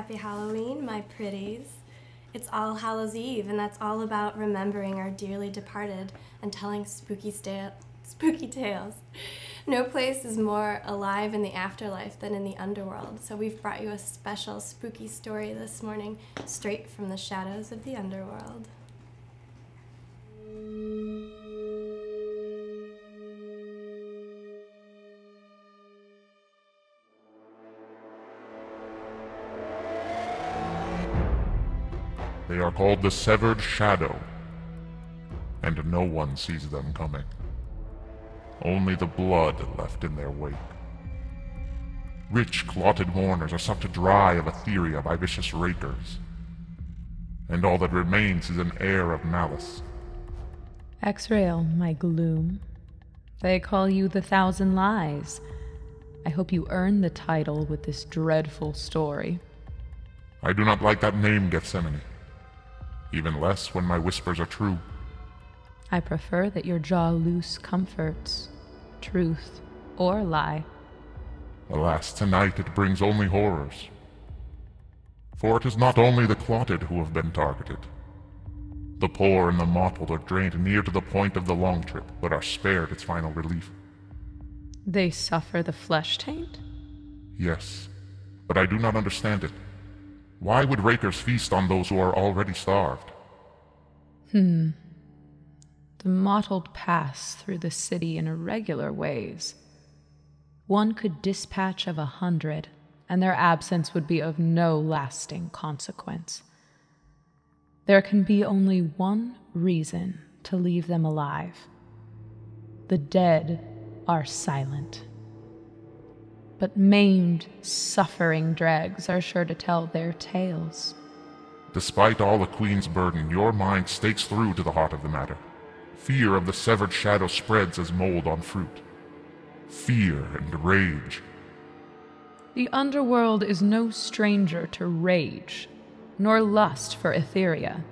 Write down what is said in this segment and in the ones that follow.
Happy Halloween, my pretties. It's All Hallows Eve, and that's all about remembering our dearly departed and telling spooky tales. No place is more alive in the afterlife than in the underworld, so we've brought you a special spooky story this morning, straight from the shadows of the underworld. They are called the Severed Shadow, and no one sees them coming. Only the blood left in their wake. Rich, clotted mourners are sucked dry of etheria by vicious rakers, and all that remains is an air of malice. X-Rail, my gloom. They call you the Thousand Lies. I hope you earn the title with this dreadful story. I do not like that name, Gethsemane. Even less when my whispers are true. I prefer that your jaw loose comforts, truth or lie. Alas, tonight it brings only horrors. For it is not only the clotted who have been targeted. The poor and the mottled are drained near to the point of the long trip, but are spared its final relief. They suffer the flesh taint? Yes, but I do not understand it. Why would rakers feast on those who are already starved? The mottled pass through the city in irregular ways. One could dispatch of 100, and their absence would be of no lasting consequence. There can be only one reason to leave them alive. The dead are silent. But maimed, suffering dregs are sure to tell their tales. Despite all a queen's burden, your mind stakes through to the heart of the matter. Fear of the severed shadow spreads as mold on fruit. Fear and rage. The underworld is no stranger to rage, nor lust for etheria.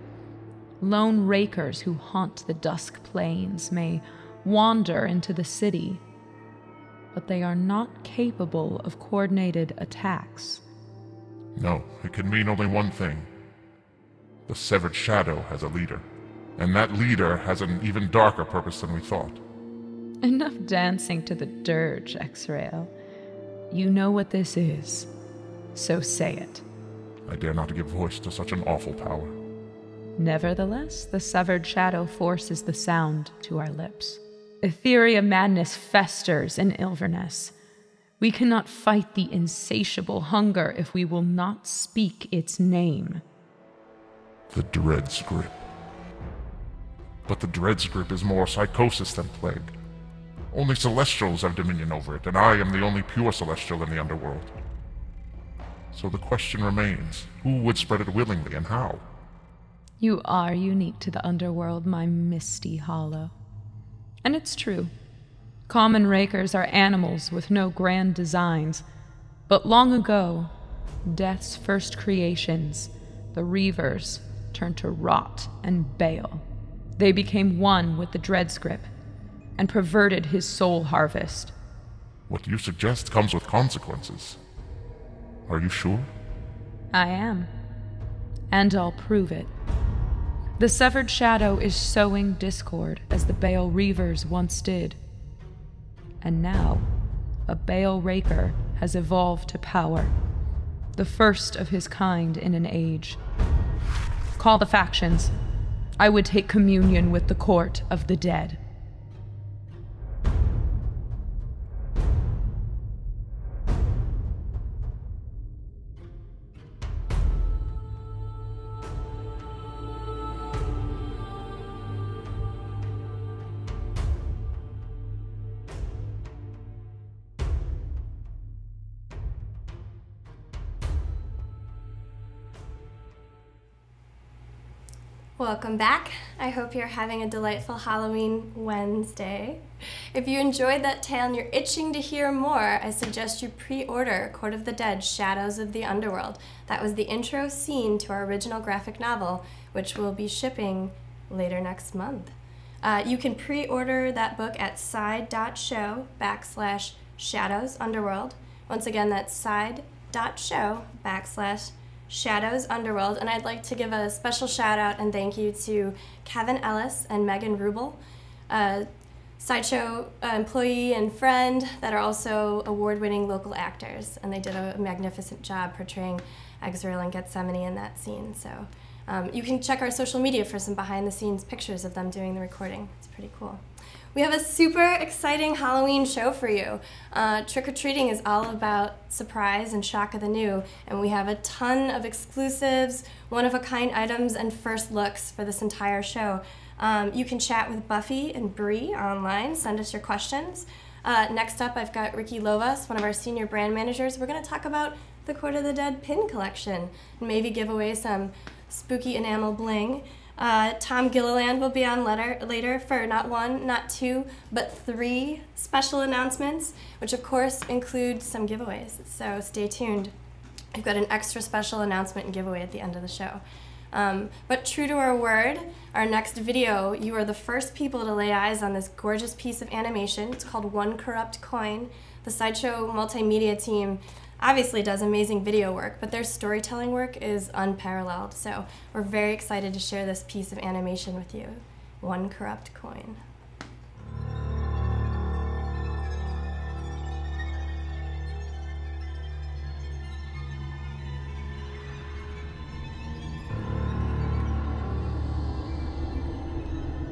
Lone rakers who haunt the dusk plains may wander into the city, but they are not capable of coordinated attacks. No, it can mean only one thing. The Severed Shadow has a leader, and that leader has an even darker purpose than we thought. Enough dancing to the dirge, X-Rail. You know what this is, so say it. I dare not give voice to such an awful power. Nevertheless, the Severed Shadow forces the sound to our lips. Etheria madness festers in Ilverness. We cannot fight the insatiable hunger if we will not speak its name. The Dread's Grip. But the Dread's Grip is more psychosis than plague. Only Celestials have dominion over it, and I am the only pure Celestial in the underworld. So the question remains, who would spread it willingly and how? You are unique to the underworld, my misty hollow. And it's true. Common rakers are animals with no grand designs. But long ago, Death's first creations, the Reavers, turned to rot and bale. They became one with the Dread's Grip, and perverted his soul harvest. What you suggest comes with consequences. Are you sure? I am. And I'll prove it. The Severed Shadow is sowing discord as the Bale Reavers once did. And now, a Bale Raker has evolved to power, the first of his kind in an age. Call the factions. I would take communion with the court of the dead. Welcome back. I hope you're having a delightful Halloween Wednesday. If you enjoyed that tale and you're itching to hear more, I suggest you pre-order Court of the Dead, Shadows of the Underworld. That was the intro scene to our original graphic novel, which will be shipping later next month. You can pre-order that book at side.show/Shadows Underworld. Once again, that's side.show/Shadows Shadows Underworld, and I'd like to give a special shout out and thank you to Kevin Ellis and Megan Rubel, Sideshow employee and friend that are also award-winning local actors, and they did a magnificent job portraying Exrail and Gethsemane in that scene. So you can check our social media for some behind-the-scenes pictures of them doing the recording. It's pretty cool. We have a super exciting Halloween show for you. Trick-or-treating is all about surprise and shock of the new, and we have a ton of exclusives, one-of-a-kind items, and first looks for this entire show. You can chat with Buffy and Bree online. Send us your questions. Next up, I've got Ricky Lovas, one of our senior brand managers. We're going to talk about the Court of the Dead pin collection and maybe give away some spooky enamel bling. Tom Gilliland will be on later for not one, not two, but 3 special announcements, which of course include some giveaways, so stay tuned. We've got an extra special announcement and giveaway at the end of the show. But true to our word, our next video, you are the first people to lay eyes on this gorgeous piece of animation. It's called One Corrupt Coin. The Sideshow multimedia team obviously does amazing video work, but their storytelling work is unparalleled. So we're very excited to share this piece of animation with you. One Corrupt Coin.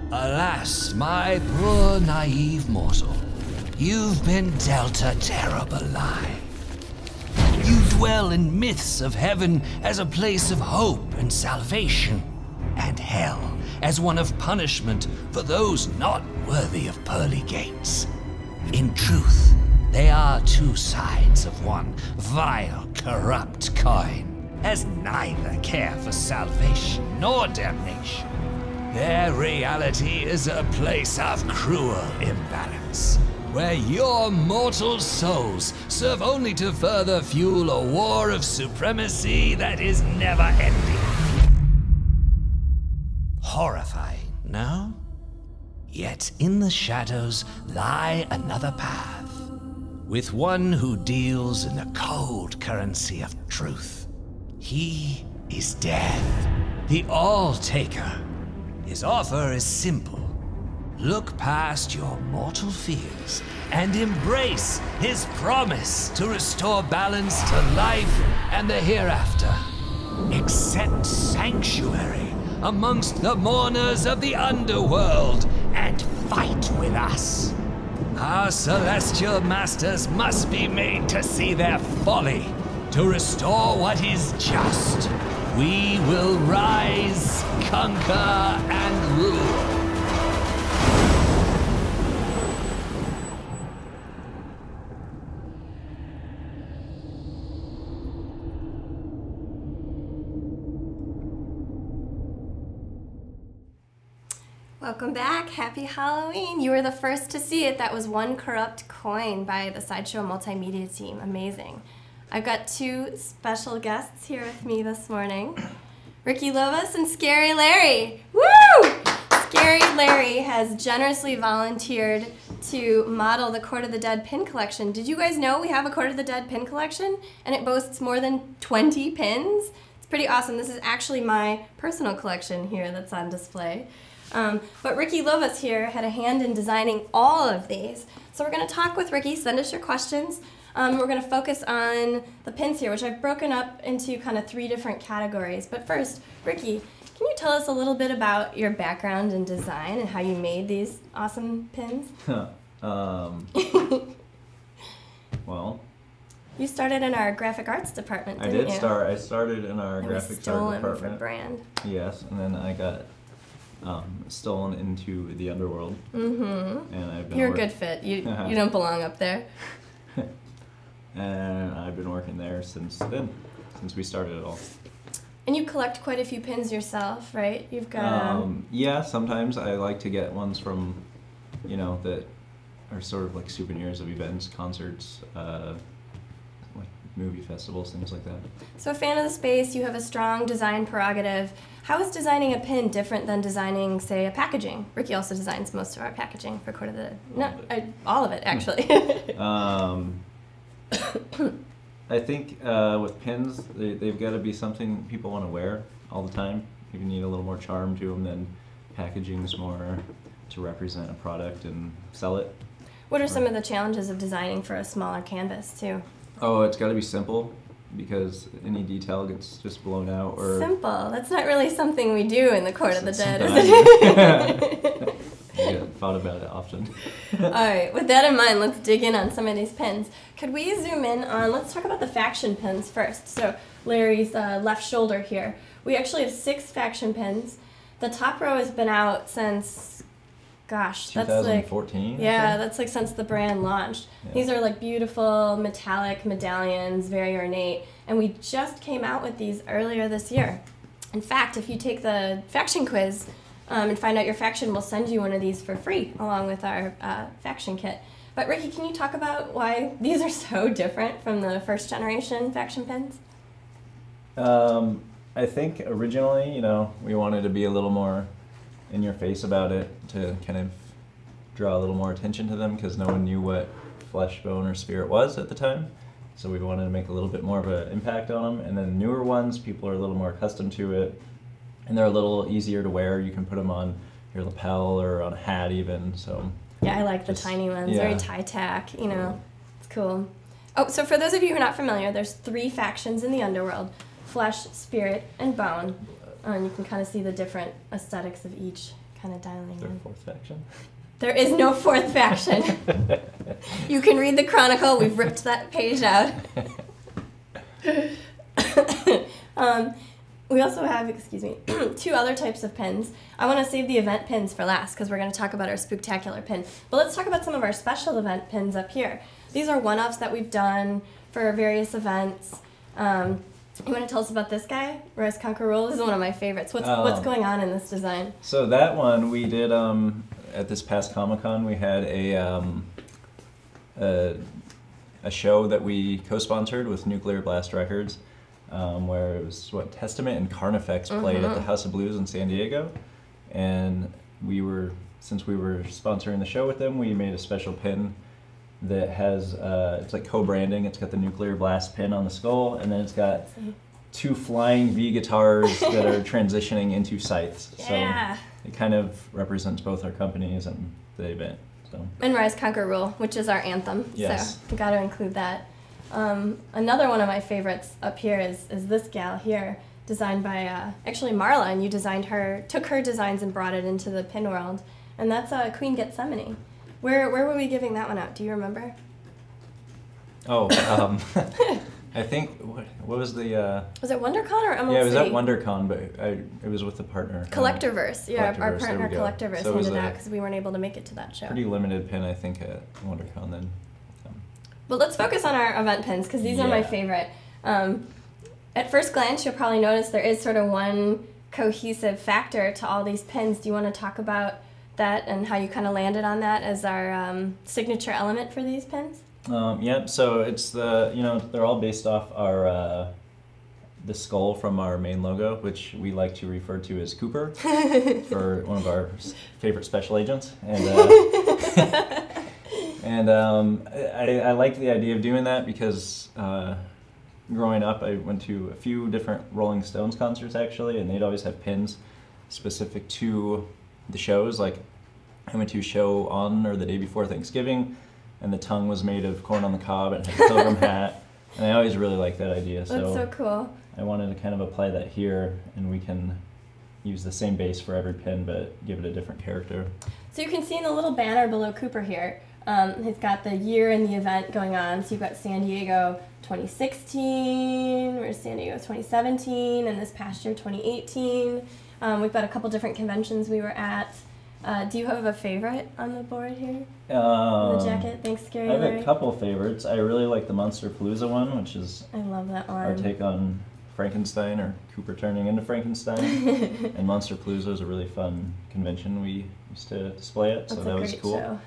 Alas, my poor naive mortal, you've been dealt a terrible lie. You dwell in myths of heaven as a place of hope and salvation, and hell as one of punishment for those not worthy of pearly gates. In truth, they are 2 sides of one vile, corrupt coin, as neither care for salvation nor damnation. Their reality is a place of cruel imbalance, where your mortal souls serve only to further fuel a war of supremacy that is never ending. Horrifying, no? Yet in the shadows lie another path, with one who deals in the cold currency of truth. He is death, the All-Taker. His offer is simple. Look past your mortal fears and embrace his promise to restore balance to life and the hereafter. Accept sanctuary amongst the mourners of the Underworld and fight with us. Our celestial masters must be made to see their folly, to restore what is just. We will rise, conquer, and rule. Welcome back. Happy Halloween. You were the first to see it. That was One Corrupt Coin by the Sideshow multimedia team. Amazing. I've got 2 special guests here with me this morning. Ricky Lovas and Scary Larry. Woo! Scary Larry has generously volunteered to model the Court of the Dead pin collection. Did you guys know we have a Court of the Dead pin collection? And it boasts more than 20 pins? It's pretty awesome. This is actually my personal collection here that's on display. But Ricky Lovas here had a hand in designing all of these. So we're going to talk with Ricky. Send us your questions. We're going to focus on the pins here, which I've broken up into kind of 3 different categories. But first, Ricky, can you tell us a little bit about your background in design and how you made these awesome pins? Well, you started in our graphic arts department, didn't you? I started in our and graphic stole art him department. for brand. Yes, and then I got stolen into the Underworld. Mm-hmm. And I've been You're a good fit. You don't belong up there. And I've been working there since then, since we started it all. And you collect quite a few pins yourself, right? You've got yeah, sometimes I like to get ones from, that are sort of like souvenirs of events, concerts, like movie festivals, things like that. So a fan of the space, you have a strong design prerogative. How is designing a pin different than designing, say, a packaging? Ricky also designs most of our packaging for Court of the... all of it, actually. I think with pins, they've got to be something people want to wear all the time. You need a little more charm to them than packaging's more to represent a product and sell it. What are some of the challenges of designing for a smaller canvas, too? Oh, it's got to be simple because any detail gets just blown out. Or Simple. That's not really something we do in the Court of the Dead, is it? I thought about it often. All right, with that in mind, let's dig in on some of these pins. Could we zoom in on, let's talk about the faction pins first. So Larry's left shoulder here. We actually have 6 faction pins. The top row has been out since, gosh, that's like 2014. Yeah, that's like since the brand launched. Yeah. These are like beautiful metallic medallions, very ornate, and we just came out with these earlier this year. In fact, if you take the faction quiz and find out your faction, we'll send you one of these for free along with our faction kit. But Ricky, can you talk about why these are so different from the first generation faction pins? I think originally, you know, we wanted to be a little more in your face about it to kind of draw a little more attention to them because no one knew what flesh, bone, or spirit was at the time. So we wanted to make a little bit more of an impact on them. And then newer ones, people are a little more accustomed to it. And they're a little easier to wear. You can put them on your lapel or on a hat even. So yeah, I like the tiny ones. Yeah. Very tie-tack, you know. It's cool. Oh, so for those of you who are not familiar, there's 3 factions in the Underworld. Flesh, spirit, and bone. And you can kind of see the different aesthetics of each kind of dialing in. Is there a 4th faction? There is no 4th faction. You can read the Chronicle. We've ripped that page out. We also have, 2 other types of pins. I want to save the event pins for last because we're going to talk about our Spooktacular pin. But let's talk about some of our special event pins up here. These are one-offs that we've done for various events. You want to tell us about this guy, Rise Conquer Rule? This is one of my favorites. What's going on in this design? So that one we did at this past Comic Con. We had a show that we co-sponsored with Nuclear Blast Records, where it was Testament and Carnifex played at the House of Blues in San Diego, and since we were sponsoring the show with them, we made a special pin that has, it's like co-branding. It's got the Nuclear Blast pin on the skull, and then it's got 2 flying V guitars that are transitioning into scythes. Yeah. So it kind of represents both our companies and the event. So. And Rise Conquer Rule, which is our anthem. Yes. So we got to include that. Another one of my favorites up here is this gal here, designed by actually Marla, and you took her designs and brought it into the pin world, and that's Queen Gethsemane. Where were we giving that one out? Do you remember? Oh, I think what was the? Was it WonderCon or Emerald Yeah, it was City? at WonderCon, but it was with the partner. Collectorverse, yeah, our partner Collectorverse so handed out because we weren't able to make it to that show. Pretty limited pin, I think, at WonderCon then. But let's focus on our event pins because these are my favorite. At first glance, you'll probably notice there is sort of one cohesive factor to all these pins. Do you want to talk about that and how you kind of landed on that as our signature element for these pins? Yep. So it's they're all based off our the skull from our main logo, which we like to refer to as Cooper for one of our favorite special agents, and I like the idea of doing that because growing up I went to a few different Rolling Stones concerts actually, and they'd always have pins specific to the shows. Like I went to a show on or the day before Thanksgiving, and the tongue was made of corn on the cob and had a pilgrim hat, and I always really liked that idea. That's so cool. I wanted to kind of apply that here, and we can use the same base for every pin, but give it a different character. So you can see in the little banner below Cooper here, he's got the year and the event going on. So you've got San Diego 2016, where's San Diego 2017, and this past year 2018. We've got a couple different conventions we were at. Do you have a favorite on the board here? The jacket? Thanks, Scary Larry. I have a couple favorites. I really like the Monsterpalooza one, which is I love that one. Our take on Frankenstein, or Cooper turning into Frankenstein. And Monsterpalooza is a really fun convention. We used to display it, so that was cool. Show.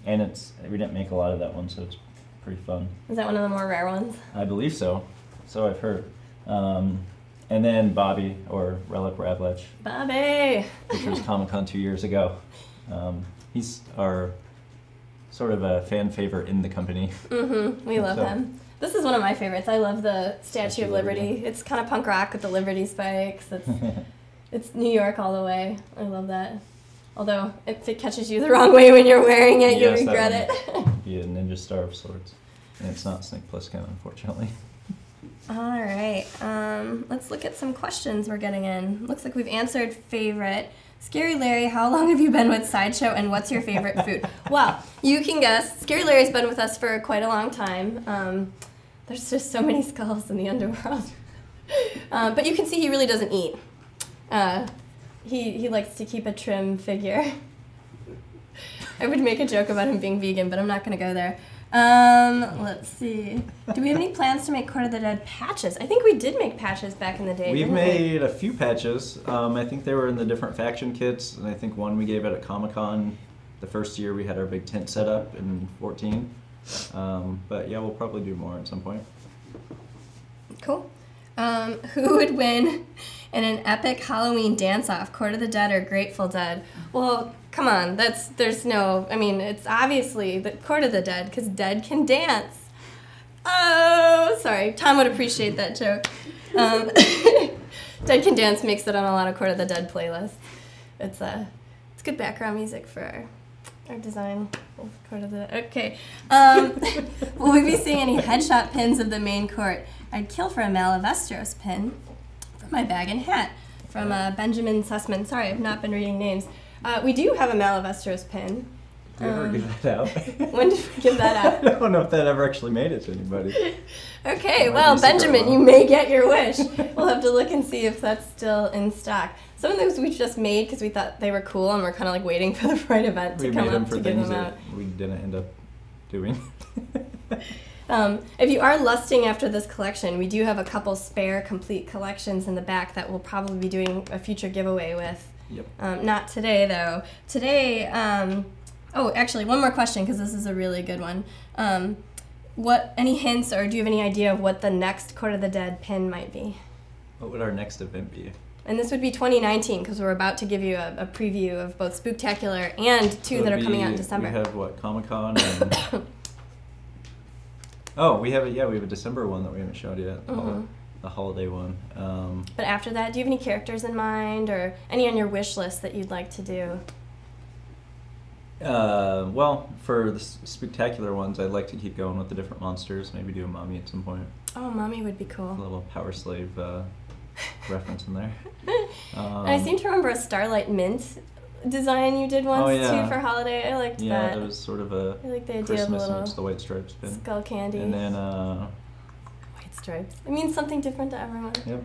And we didn't make a lot of that one, so it's pretty fun. Is that one of the more rare ones? I believe so. So I've heard. And then Bobby, or Relic Ravlech. Bobby! Which was Comic-Con 2 years ago. He's our sort of a fan favorite in the company. We love him. This is one of my favorites. I love the Statue of Liberty. It's kind of punk rock with the Liberty spikes. It's New York all the way. I love that. Although, if it catches you the wrong way when you're wearing it, you'll regret it. Yeah, a ninja star of sorts. And it's not Snake Plissken, unfortunately. All right. Let's look at some questions we're getting in. Looks like we've answered favorite. Scary Larry, how long have you been with Sideshow, and what's your favorite food? Well, you can guess. Scary Larry's been with us for quite a long time. There's just so many skulls in the Underworld. But you can see he really doesn't eat. He likes to keep a trim figure. I would make a joke about him being vegan, but I'm not going to go there. Let's see. Do we have any plans to make Court of the Dead patches? I think we did make patches back in the day. We've made a few patches. I think they were in the different faction kits, and I think one we gave out at Comic Con the first year we had our big tent set up in 14. But yeah, we'll probably do more at some point. Cool. Who would win in an epic Halloween dance-off, Court of the Dead or Grateful Dead? Well, come on, it's obviously the Court of the Dead, because Dead can dance. Oh, sorry, Tom would appreciate that joke. Dead Can Dance makes it on a lot of Court of the Dead playlists. It's good background music for our design of Court of the Dead. Okay, will we be seeing any headshot pins of the main court? I'd kill for a Malavestros pin for my bag and hat. From Benjamin Sussman. Sorry, I've not been reading names. We do have a Malavestros pin. Did we ever give that out? When did we give that out? I don't know if that ever actually made it to anybody. Okay, well, Benjamin, you may get your wish. We'll have to look and see if that's still in stock. Some of those we just made because we thought they were cool, and we're kind of like waiting for the right event to come up to give them out. We didn't end up doing. If you are lusting after this collection, we do have a couple spare complete collections in the back that we'll probably be doing a future giveaway with. Yep. Not today, though. Today, oh, actually, one more question, because this is a really good one. Any hints, or do you have any idea of what the next Court of the Dead pin might be? What would our next event be? And this would be 2019, because we're about to give you a preview of both Spooktacular and two that are coming out in December. We have, what, Comic Con and... Oh, we have a December one that we haven't showed yet. Mm-hmm. The holiday one. But after that, do you have any characters in mind, or any on your wish list that you'd like to do? Well, for the Spooktacular ones, I'd like to keep going with the different monsters. Maybe do a mummy at some point. Oh, mummy would be cool. A little Power Slave reference in there. And I seem to remember a Starlight Mint design you did once too for holiday. I liked that. Yeah, that was sort of a I like the idea Christmas of a and it's the white stripes pin. Skull candy. And then white stripes. It means something different to everyone. Yep.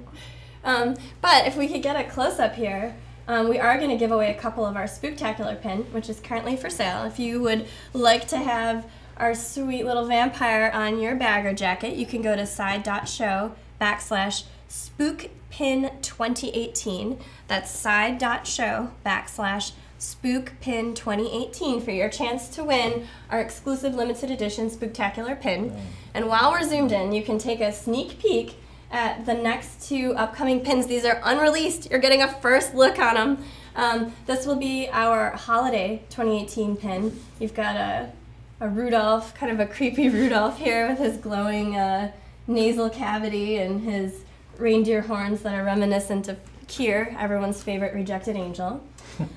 But if we could get a close up here, we are going to give away a couple of our Spooktacular pin, which is currently for sale. If you would like to have our sweet little vampire on your bag or jacket, you can go to side.show/SpookPin2018. That's side.show/SpookPin2018 for your chance to win our exclusive limited edition Spooktacular pin. And while we're zoomed in, you can take a sneak peek at the next two upcoming pins. These are unreleased. You're getting a first look on them. This will be our holiday 2018 pin. You've got a Rudolph, kind of a creepy Rudolph here with his glowing nasal cavity and his reindeer horns that are reminiscent of Kier, everyone's favorite rejected angel.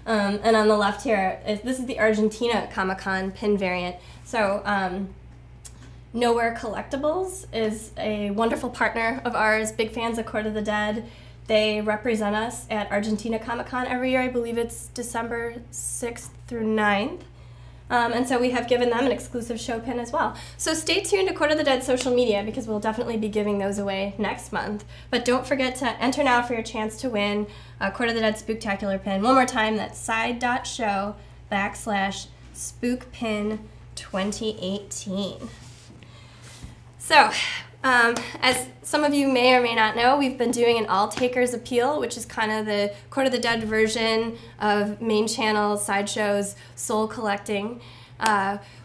And on the left here, this is the Argentina Comic Con pin variant. So Nowhere Collectibles is a wonderful partner of ours, big fans of Court of the Dead. They represent us at Argentina Comic Con every year. I believe it's December 6th through 9th. And so we have given them an exclusive show pin as well. So stay tuned to Court of the Dead social media, because we'll definitely be giving those away next month. But don't forget to enter now for your chance to win a Court of the Dead Spooktacular pin. One more time, that's side.show/SpookPin2018. So, as some of you may or may not know, we've been doing an All Takers Appeal, which is kind of the Court of the Dead version of main channel Sideshow's soul collecting.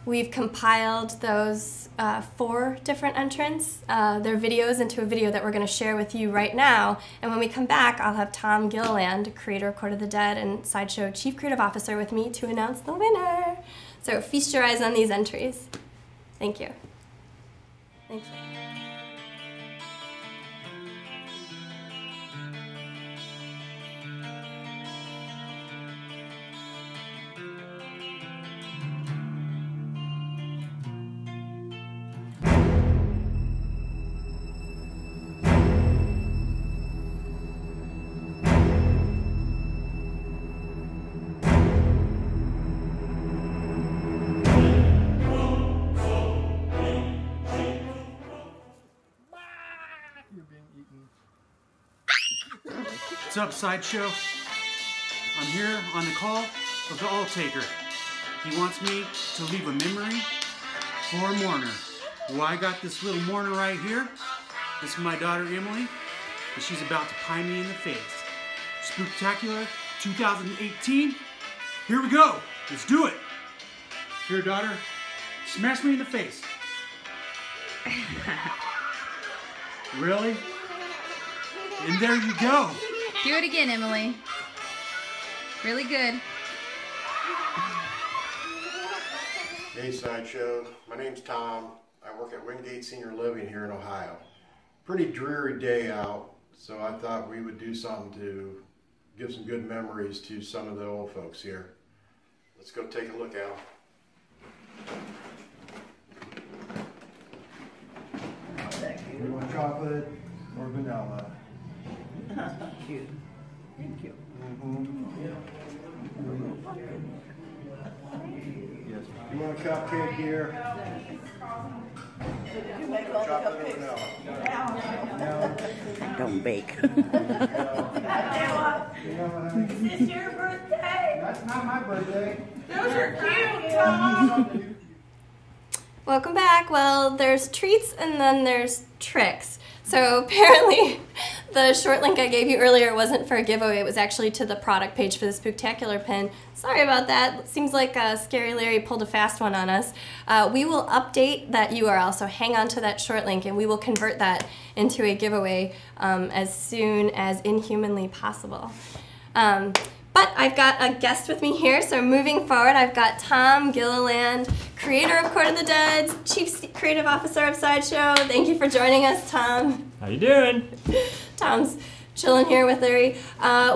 We've compiled those 4 different entrants, their videos, into a video that we're going to share with you right now. And when we come back, I'll have Tom Gilliland, creator of Court of the Dead and Sideshow Chief Creative Officer, with me to announce the winner. So feast your eyes on these entries. Thank you. Thanks. What's up, Sideshow? I'm here on the call of the All-Taker. He wants me to leave a memory for a mourner. Well, I got this little mourner right here. This is my daughter, Emily, and she's about to pie me in the face. Spooktacular 2018. Here we go. Let's do it. Here, daughter. Smash me in the face. Really? And there you go. Do it again, Emily. Really good. Hey, Sideshow. My name's Tom. I work at Wingate Senior Living here in Ohio. Pretty dreary day out, so I thought we would do something to give some good memories to some of the old folks here. Let's go take a look out. You want chocolate or vanilla? Cute. Thank you. Yes. You want a cupcake here? You make all the Chocolate or cupcakes. vanilla? I don't bake. Is this your birthday? That's not my birthday. Those are cute, Tom. Welcome back. Well, there's treats and then there's tricks. So apparently the short link I gave you earlier wasn't for a giveaway. It was actually to the product page for the Spooktacular pin. Sorry about that. Seems like Scary Larry pulled a fast one on us. We will update that URL, so hang on to that short link, and we will convert that into a giveaway as soon as inhumanly possible. But I've got a guest with me here, so moving forward, I've got Tom Gilliland, creator of Court of the Dead, Chief Creative Officer of Sideshow. Thank you for joining us, Tom. How you doing? Tom's chilling here with Larry.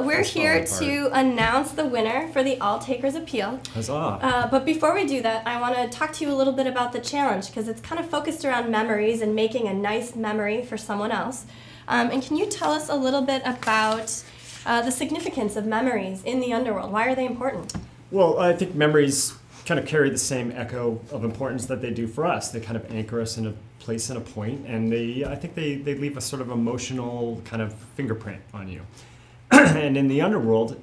We're here to announce the winner for the All-Takers Appeal. Huzzah. But before we do that, I want to talk to you a little bit about the challenge, because it's kind of focused around memories and making a nice memory for someone else. And can you tell us a little bit about the significance of memories in the underworld? Why are they important? Well, I think memories kind of carry the same echo of importance that they do for us. They kind of anchor us in a place and a point, and I think they leave a sort of emotional kind of fingerprint on you. And in the underworld,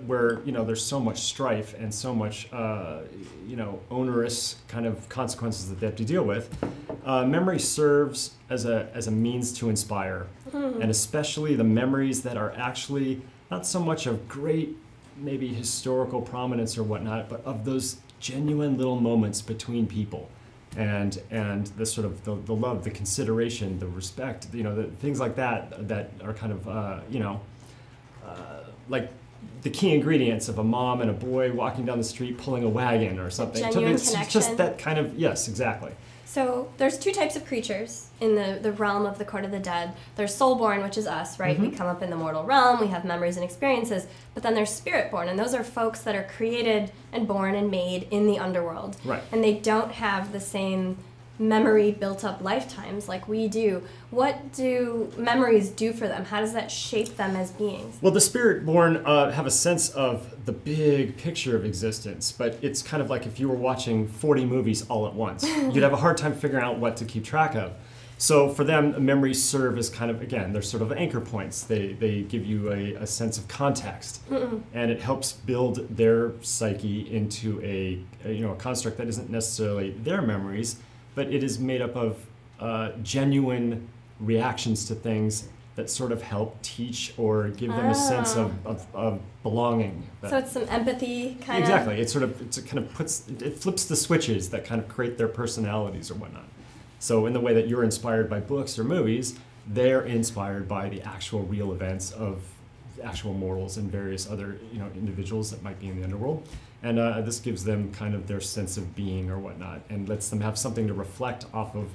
where there's so much strife and so much onerous kind of consequences that they have to deal with, memory serves as a means to inspire, and especially the memories that are actually not so much of great maybe historical prominence or whatnot, but of those genuine little moments between people. And the sort of the love, the consideration, the respect, the things like that are kind of like the key ingredients of a mom and a boy walking down the street pulling a wagon or something. Genuine it's connection. just that kind of, yes, exactly. So there's two types of creatures in the realm of the Court of the Dead. There's soul-born, which is us, right? We come up in the mortal realm, we have memories and experiences. But then there's spirit-born, and those are folks that are created and born and made in the underworld. Right. And they don't have the same memory built up lifetimes like we do. What do memories do for them? How does that shape them as beings? Well, the spirit-born have a sense of the big picture of existence, but it's kind of like if you were watching 40 movies all at once. You'd have a hard time figuring out what to keep track of. So for them, memories serve as kind of, again, they're sort of anchor points. They give you a sense of context, and it helps build their psyche into a construct that isn't necessarily their memories, but it is made up of genuine reactions to things that sort of help teach or give them a sense of belonging. So it's some empathy kind of? Exactly. It flips the switches that kind of create their personalities or whatnot. So in the way that you're inspired by books or movies, they're inspired by the actual real events of actual mortals and various other individuals that might be in the underworld. And this gives them kind of their sense of being or whatnot, and lets them have something to reflect off of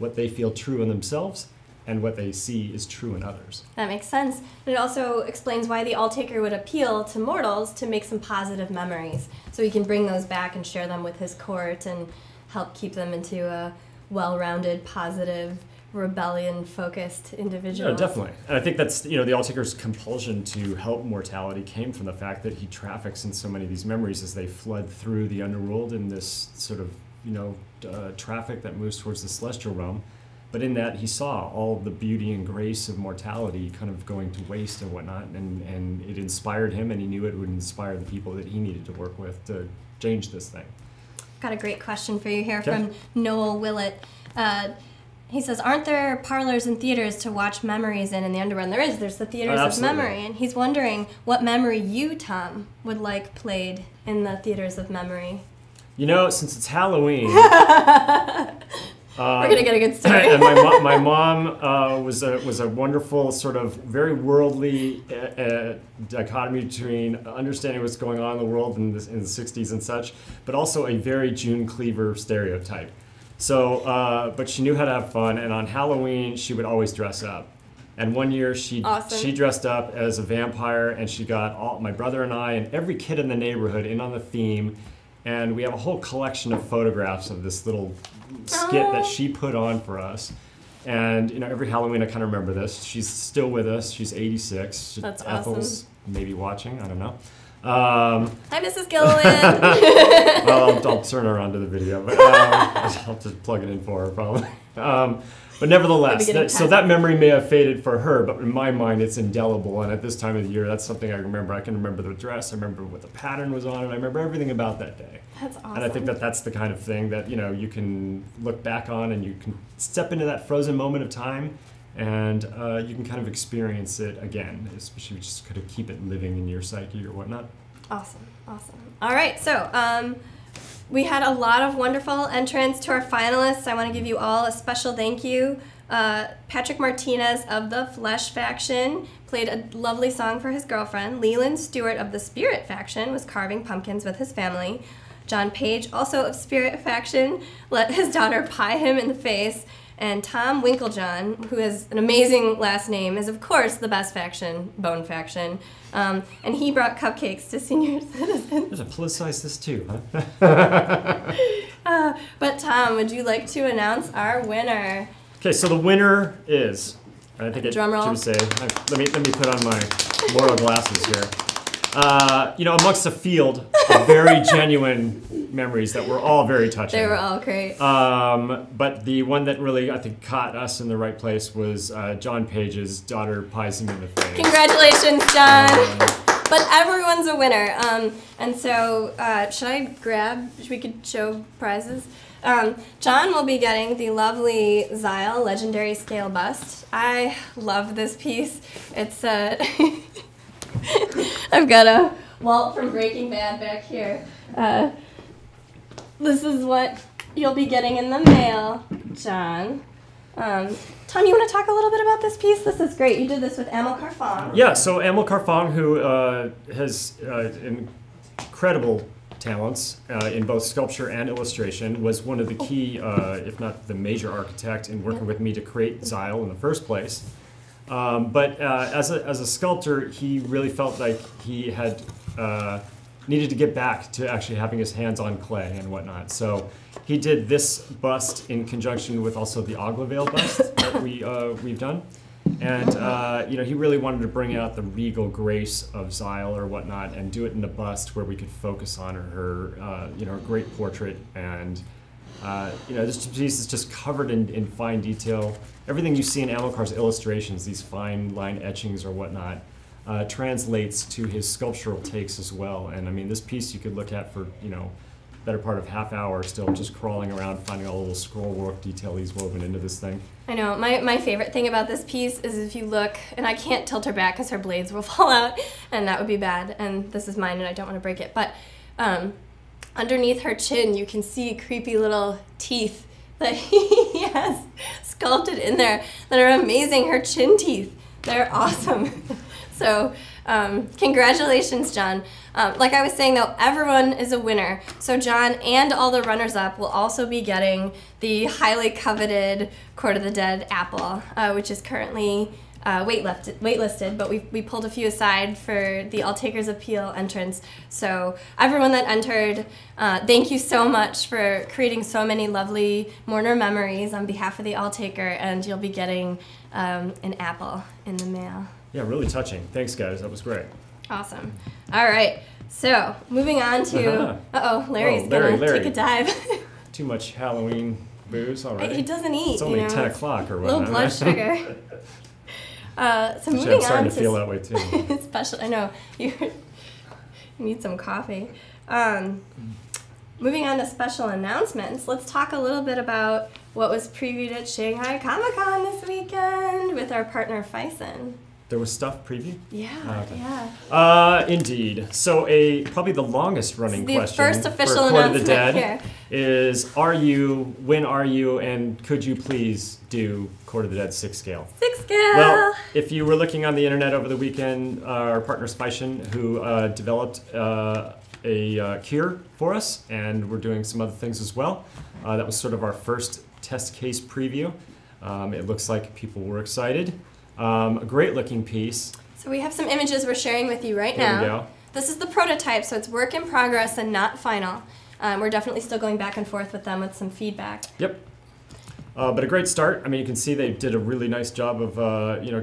what they feel true in themselves and what they see is true in others. That makes sense. And it also explains why the All-Taker would appeal to mortals to make some positive memories. So he can bring those back and share them with his court and help keep them into a well-rounded, positive, rebellion-focused individual. Yeah, definitely. And I think that's, you know, the All-Taker's compulsion to help mortality came from the fact that he traffics in so many of these memories as they flood through the Underworld in this sort of, you know, traffic that moves towards the celestial realm. But in that, he saw all the beauty and grace of mortality kind of going to waste and whatnot, and it inspired him, and he knew it would inspire the people that he needed to work with to change this thing. Got a great question for you here Okay. from Noel Willett. He says, aren't there parlors and theaters to watch memories in the Underworld? And there is. There's the theaters of absolutely. memory. And he's wondering what memory you, Tom, would like played in the theaters of memory. You know, since it's Halloween... We're going to get a good story. And my mom was a wonderful sort of very worldly dichotomy between understanding what's going on in the world in the 60s and such, but also a very June Cleaver stereotype. So, but she knew how to have fun, and on Halloween she would always dress up. And one year she dressed up as a vampire, and she got my brother and I and every kid in the neighborhood in on the theme. And we have a whole collection of photographs of this little skit that she put on for us. And, you know, every Halloween I kind of remember this. She's still with us. She's 86. That's Ethel's awesome. maybe watching. I don't know. Hi, Mrs. Gilliland. Well, I'll turn her on to the video. But I'll have to plug it in for her probably. But nevertheless, so that memory may have faded for her, but in my mind it's indelible. And at this time of the year, that's something I remember. I can remember the dress. I remember what the pattern was on, and I remember everything about that day. That's awesome. And I think that that's the kind of thing that, you know, you can look back on, and you can step into that frozen moment of time, and you can kind of experience it again, especially if you just kind of keep it living in your psyche or whatnot. Awesome, awesome. All right, so we had a lot of wonderful entrants to our finalists. I want to give you all a special thank you. Patrick Martinez of the Flesh faction played a lovely song for his girlfriend. Leland Stewart of the Spirit faction was carving pumpkins with his family. John Page, also of Spirit faction, let his daughter pie him in the face. And Tom Winklejohn, who has an amazing last name, is of course the best faction, Bone faction. And he brought cupcakes to senior citizens. There's a politicize this too, huh? But Tom, would you like to announce our winner? Okay, so the winner is, I think it drum roll. should say, let me put on my Laura glasses here. You know, amongst a field of very genuine memories that were all very touching. They were all great. But the one that really, I think, caught us in the right place was John Page's daughter pies him in the face. Congratulations, John. But everyone's a winner. And so, should we could show prizes? John will be getting the lovely Zyle Legendary Scale Bust. I love this piece. It's I've got a Walt from Breaking Bad back here. This is what you'll be getting in the mail, John. Tom, you want to talk a little bit about this piece? This is great. You did this with Amilcar Fong. Yeah, so Amilcar Fong, who has incredible talents in both sculpture and illustration, was one of the key, if not the major architect in working with me to create Zyle in the first place. But as a sculptor, he really felt like he had needed to get back to actually having his hands on clay and whatnot. So he did this bust in conjunction with also the Aglavale bust that we've done. And you know, he really wanted to bring out the regal grace of Zyle or whatnot and do it in a bust where we could focus on her, you know, great portrait. And you know, this piece is just covered in fine detail. Everything you see in Amilcar's illustrations, these fine line etchings or whatnot, translates to his sculptural takes as well. And I mean, this piece you could look at for, you know, better part of half hour still just crawling around finding all the little scroll work detail he's woven into this thing. I know. My favorite thing about this piece is if you look, and I can't tilt her back because her blades will fall out, and that would be bad. And this is mine, and I don't want to break it. But underneath her chin, you can see creepy little teeth that he has sculpted in there that are amazing. Her chin teeth, they're awesome. So, congratulations, John. Like I was saying, though, everyone is a winner. So John and all the runners-up will also be getting the highly coveted Court of the Dead apple, which is currently waitlisted, but we pulled a few aside for the All Takers Appeal entrance. So everyone that entered, thank you so much for creating so many lovely Mourner memories on behalf of the All Taker, and you'll be getting an apple in the mail. Yeah, really touching. Thanks, guys. That was great. Awesome. All right. So moving on to Larry's gonna take a dive. Too much Halloween booze. All right. He doesn't eat. It's only 10 o'clock or whatnot. Little blood sugar. So moving I'm starting on to feel that way too. Special. I know you need some coffee. Moving on to special announcements, let's talk a little bit about what was previewed at Shanghai Comic Con this weekend with our partner Faison. There was stuff previewed? Yeah, okay. yeah. Indeed. So probably the longest running question the first official for Court of the announcement Dead is, when are you, and could you please do Court of the Dead 6 scale? 6 scale! Well, if you were looking on the internet over the weekend, our partner Sideshow, who developed a cure for us, and we're doing some other things as well. That was sort of our first test case preview. It looks like people were excited. A great looking piece. So we have some images we're sharing with you right now. There we go. This is the prototype, so it's work in progress and not final. We're definitely still going back and forth with them with some feedback. Yep. But a great start. I mean, you can see they did a really nice job of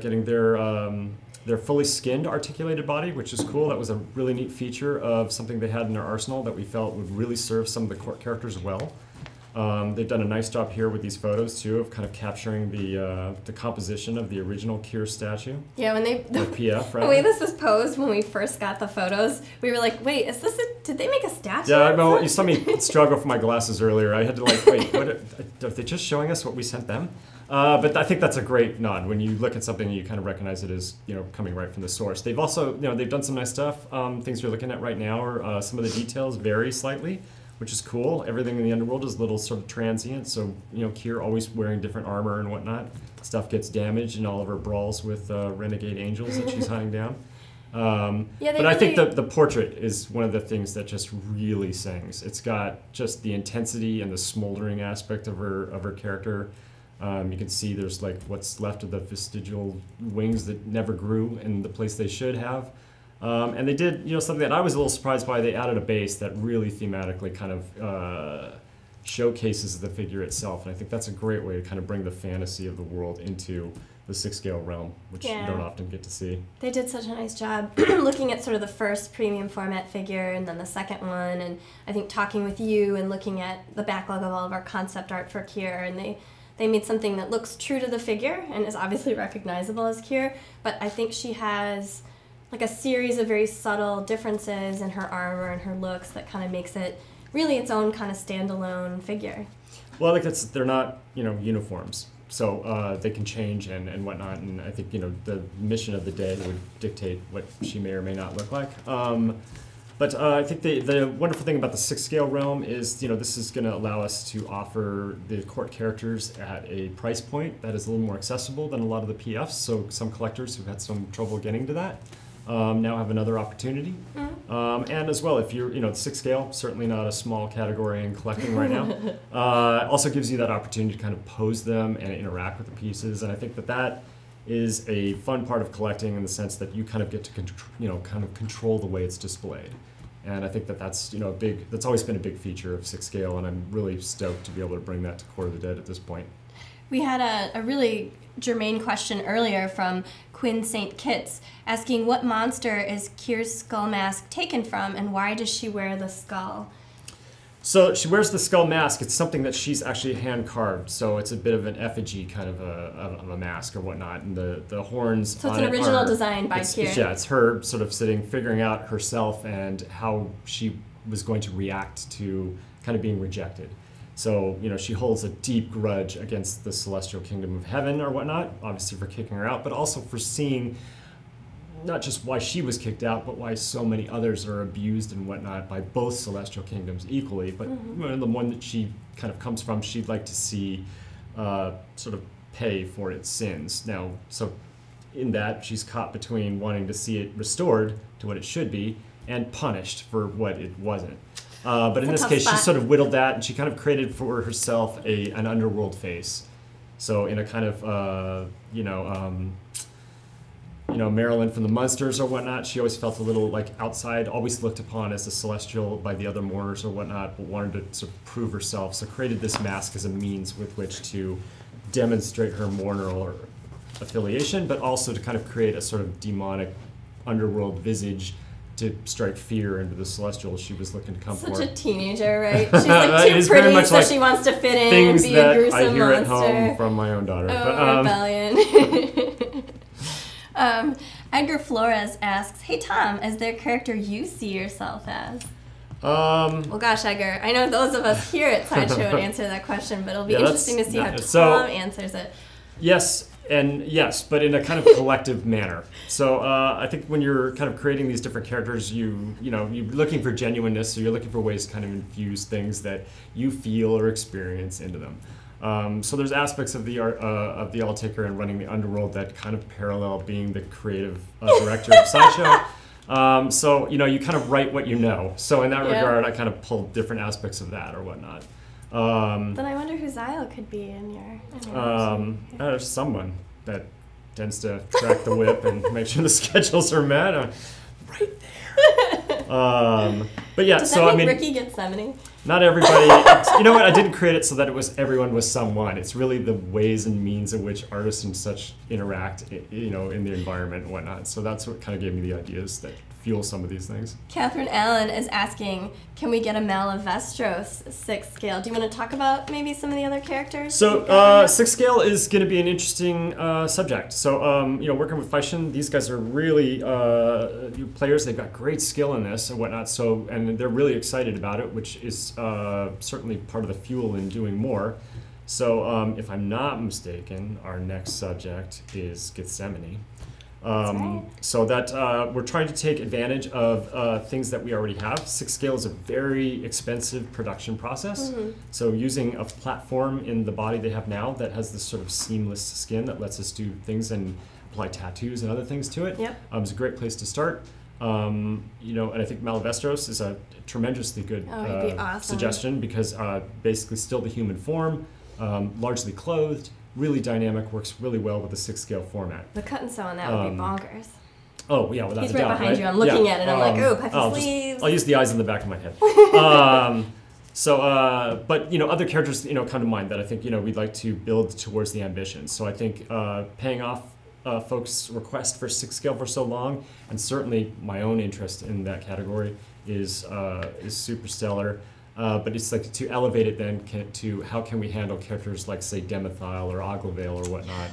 getting their fully skinned articulated body, which is cool. That was a really neat feature of something they had in their arsenal that we felt would really serve some of the court characters well. They've done a nice job here with these photos too of kind of capturing the composition of the original Cure statue. Yeah, when PF, right? The way this was posed when we first got the photos, we were like, "Wait, is this? Did they make a statue?" Yeah, well, you saw me struggle for my glasses earlier. I had to wait. What are they just showing us what we sent them? But I think that's a great nod when you look at something and you kind of recognize it as coming right from the source. They've also they've done some nice stuff. Things you're looking at right now are some of the details vary slightly, which is cool. Everything in the Underworld is a little sort of transient, so Kier always wearing different armor and whatnot. Stuff gets damaged in all of her brawls with renegade angels that she's hunting down. But I think the portrait is one of the things that just really sings. It's got just the intensity and the smoldering aspect of her character. You can see there's what's left of the vestigial wings that never grew in the place they should have. And they did, something that I was a little surprised by. They added a base that really thematically kind of showcases the figure itself. And I think that's a great way to kind of bring the fantasy of the world into the 6-scale realm, which you don't often get to see. They did such a nice job looking at sort of the first premium format figure and then the second one. And I think talking with you and looking at the backlog of all of our concept art for Kier, and they made something that looks true to the figure and is obviously recognizable as Kier, but I think she has a series of very subtle differences in her armor and her looks that kind of makes it really its own kind of standalone figure. Well, I think they're not, uniforms, so they can change and whatnot, and I think, the mission of the day would dictate what she may or may not look like. But I think the wonderful thing about the 6-scale realm is, this is going to allow us to offer the court characters at a price point that is a little more accessible than a lot of the PFs, so some collectors who've had some trouble getting to that now have another opportunity. And as well, if you're, the 6-scale, certainly not a small category in collecting right now, also gives you that opportunity to kind of pose them and interact with the pieces. And I think that is a fun part of collecting in the sense that you kind of get to, kind of control the way it's displayed. And I think that's, that's always been a big feature of 6-scale, and I'm really stoked to be able to bring that to Court of the Dead at this point. We had a really germane question earlier from Quinn St. Kitts asking what monster is Kier's skull mask taken from and why does she wear the skull? So she wears the skull mask. It's something that she's actually hand carved, so it's a bit of an effigy kind of a mask or whatnot, and the horns. So it's an original design by Kier. Yeah, it's her sort of figuring out herself and how she was going to react to kind of being rejected. So, she holds a deep grudge against the celestial kingdom of heaven or whatnot, obviously for kicking her out, but also for seeing not just why she was kicked out, but why so many others are abused and whatnot by both celestial kingdoms equally. But the one that she kind of comes from, she'd like to see sort of pay for its sins. Now, so in that she's caught between wanting to see it restored to what it should be and punished for what it wasn't. But in this case, she sort of whittled that, and she kind of created for herself an underworld face. So in a kind of, Marilyn from the Munsters or whatnot, she always felt a little like outside, always looked upon as a celestial by the other mourners or whatnot, but wanted to sort of prove herself. So created this mask as a means with which to demonstrate her mourner or affiliation, but also to kind of create a sort of demonic underworld visage to strike fear into the celestials she was looking to come for. Such a teenager, right? She's like too pretty, so she wants to fit in and be a gruesome monster. I hear at home from my own daughter. Oh, rebellion. Edgar Flores asks, "Hey Tom, is there a character you see yourself as?" Well, gosh, Edgar, I know those of us here at Sideshow would answer that question, but it'll be interesting to see how Tom answers it. Yes. And yes, but in a kind of collective manner. So I think when you're kind of creating these different characters, you're looking for genuineness, so you're looking for ways to kind of infuse things that you feel or experience into them. So there's aspects of the All Taker and running the Underworld that kind of parallel being the creative director of Sideshow. So you kind of write what you know. So in that regard, I kind of pulled different aspects of that or whatnot. Then I wonder who Xyle could be in your there's someone that tends to track the whip and make sure the schedules are met. Right there. But yeah, Does so that make Ricky Gethsemane? Not everybody. You know what? I didn't create it so that everyone was someone. It's really the ways and means in which artists and such interact, in the environment and whatnot. So that's what kind of gave me the ideas that fuel some of these things. Catherine Allen is asking, can we get a Malavestros 6th scale? Do you want to talk about maybe some of the other characters? So 6th scale is going to be an interesting subject. So working with Feishin, these guys are really players. They've got great skill in this and whatnot. So and they're really excited about it, which is certainly part of the fuel in doing more. So if I'm not mistaken, our next subject is Gethsemane. Right. So that we're trying to take advantage of things that we already have. 6 scale is a very expensive production process. Mm-hmm. So using a platform in the body they have now that has this sort of seamless skin that lets us do things and apply tattoos and other things to it. Yep. It's a great place to start. And I think Malavestros is a tremendously good he'd be awesome. suggestion because basically still the human form, largely clothed. Really dynamic, works really well with the 6 scale format. The cut and sew on that would be bonkers. Oh yeah, without He's a doubt. He's right behind you. I'm looking at it. And I'm like, oh, puffy sleeves. I'll use the eyes in the back of my head. But other characters come to mind that I think we'd like to build towards the ambition. So I think paying off folks' request for 6 scale for so long, and certainly my own interest in that category is super stellar. But it's like to elevate it then to how can we handle characters like, say, Demethyle or Aglavale or whatnot,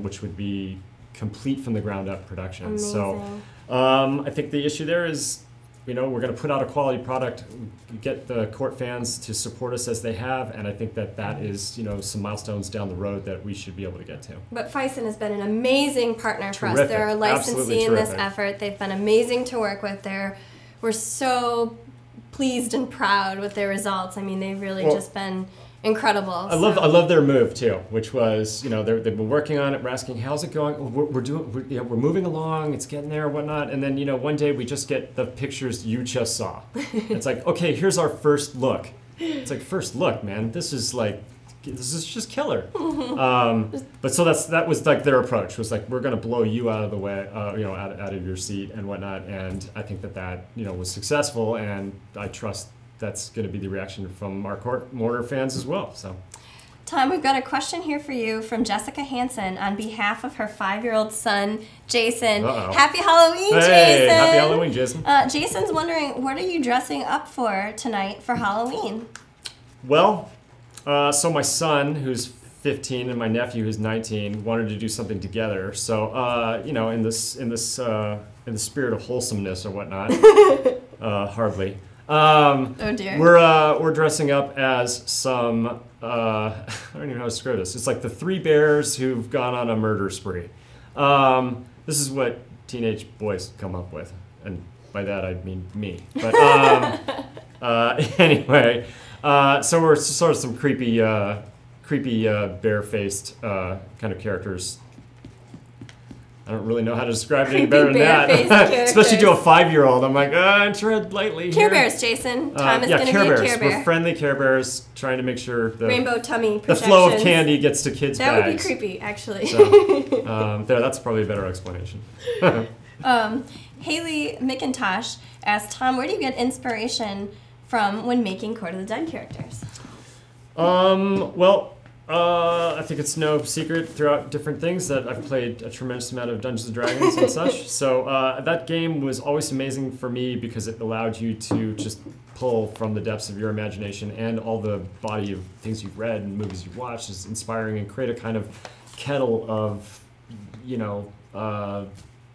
which would be complete from the ground up production. Amazing. So I think the issue there is, we're going to put out a quality product, get the court fans to support us as they have, and I think that is, some milestones down the road that we should be able to get to. But Feissin has been an amazing partner for us. Terrific. They're a licensee in this terrific. effort. They've been amazing to work with. We're so pleased and proud with their results. I mean, they've really just been incredible. I love their move too, which was they've been working on it. We're asking how's it going. We're moving along. It's getting there, whatnot. And then one day we just get the pictures you just saw. It's like, okay, here's our first look. It's like, first look, man. This is just killer. But so that was like their approach, was like, we're going to blow you out of the way, out of your seat and whatnot. And I think that was successful, and I trust that's going to be the reaction from our court mourner fans as well. So, Tom, we've got a question here for you from Jessica Hansen on behalf of her 5-year-old son, Jason. Uh-oh. Happy Halloween, Jason! Hey, happy Halloween, Jason. Jason's wondering, what are you dressing up for tonight for Halloween? Well, so my son, who's 15, and my nephew, who's 19, wanted to do something together. So, in the spirit of wholesomeness or whatnot, hardly. Oh dear. We're dressing up as some I don't even know how to describe this. It's like the 3 bears who've gone on a murder spree. This is what teenage boys come up with, and by that I mean me. But anyway, so we're sort of some creepy barefaced kind of characters. I don't really know how to describe it any Creepy better than bare-faced that. Especially to a characters. 5-year-old. I'm like, tread lightly Care here. Bears, Jason. Tom is yeah, going to Care be a Bears. Care Bear. We're friendly Care Bears, trying to make sure the Rainbow tummy the flow of projections. candy gets to kids' That would be bags. creepy, actually. So, that's probably a better explanation. Haley McIntosh asked Tom, where do you get inspiration from when making Court of the Dead characters? I think it's no secret throughout different things that I've played a tremendous amount of Dungeons & Dragons and such. So that game was always amazing for me because it allowed you to just pull from the depths of your imagination, and all the body of things you've read and movies you've watched is inspiring, and create a kind of kettle of,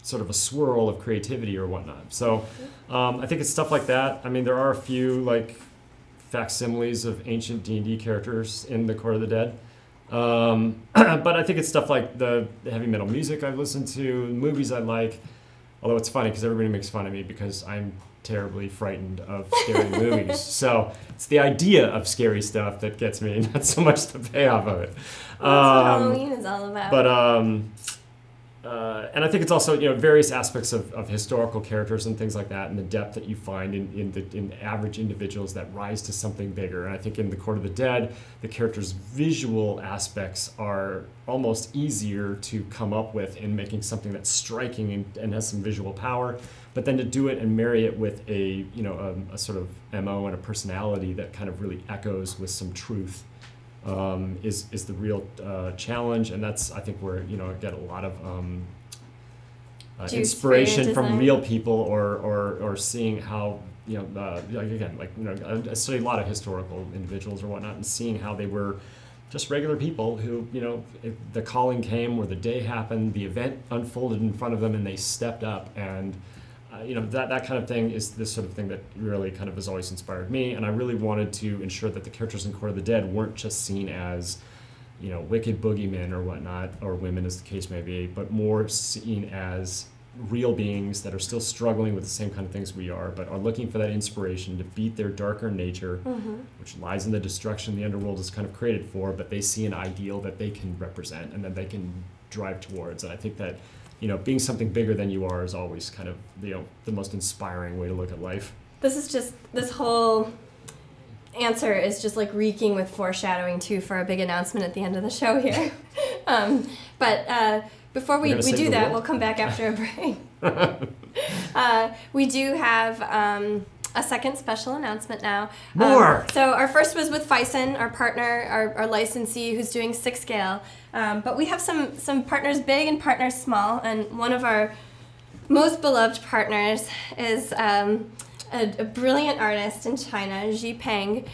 sort of a swirl of creativity or whatnot. So I think it's stuff like that. I mean, there are a few like facsimiles of ancient D&D characters in the Court of the Dead. But I think it's stuff like the heavy metal music I've listened to, movies I like. Although it's funny because everybody makes fun of me because I'm terribly frightened of scary movies. So it's the idea of scary stuff that gets me, not so much the payoff of it. That's what Halloween is all about. But and I think it's also various aspects of historical characters and things like that, and the depth that you find in average individuals that rise to something bigger. And I think in the Court of the Dead, the characters' visual aspects are almost easier to come up with in making something that's striking and has some visual power. But then to do it and marry it with a sort of MO and a personality that kind of really echoes with some truth. Is the real challenge, and that's I think where I get a lot of inspiration from real people, or seeing how I study a lot of historical individuals or whatnot, and seeing how they were just regular people who if the calling came or the day happened, the event unfolded in front of them, and they stepped up, and that kind of thing is this sort of thing that really kind of has always inspired me. And I really wanted to ensure that the characters in Court of the Dead weren't just seen as, wicked boogeymen or whatnot, or women as the case may be, but more seen as real beings that are still struggling with the same kind of things we are, but are looking for that inspiration to beat their darker nature, which lies in the destruction the Underworld is kind of created for, but they see an ideal that they can represent and that they can drive towards. And I think that being something bigger than you are is always kind of the most inspiring way to look at life. This whole answer is just like reeking with foreshadowing too for a big announcement at the end of the show here. But before we do that, we'll come back after a break. We do have a second special announcement now. More! So our first was with Fison, our partner, our licensee who's doing 6 scale. But we have some partners big and partners small, and one of our most beloved partners is a brilliant artist in China, Xi Peng,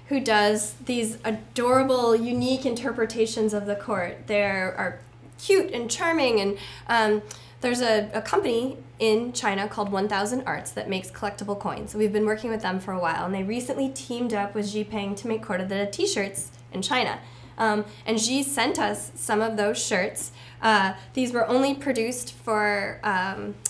who does these adorable, unique interpretations of the court. They are cute and charming, and there's a company in China called 1000 Arts that makes collectible coins. So we've been working with them for a while, and they recently teamed up with Xi Peng to make Court of the Dead t-shirts in China. And Xi sent us some of those shirts. These were only produced for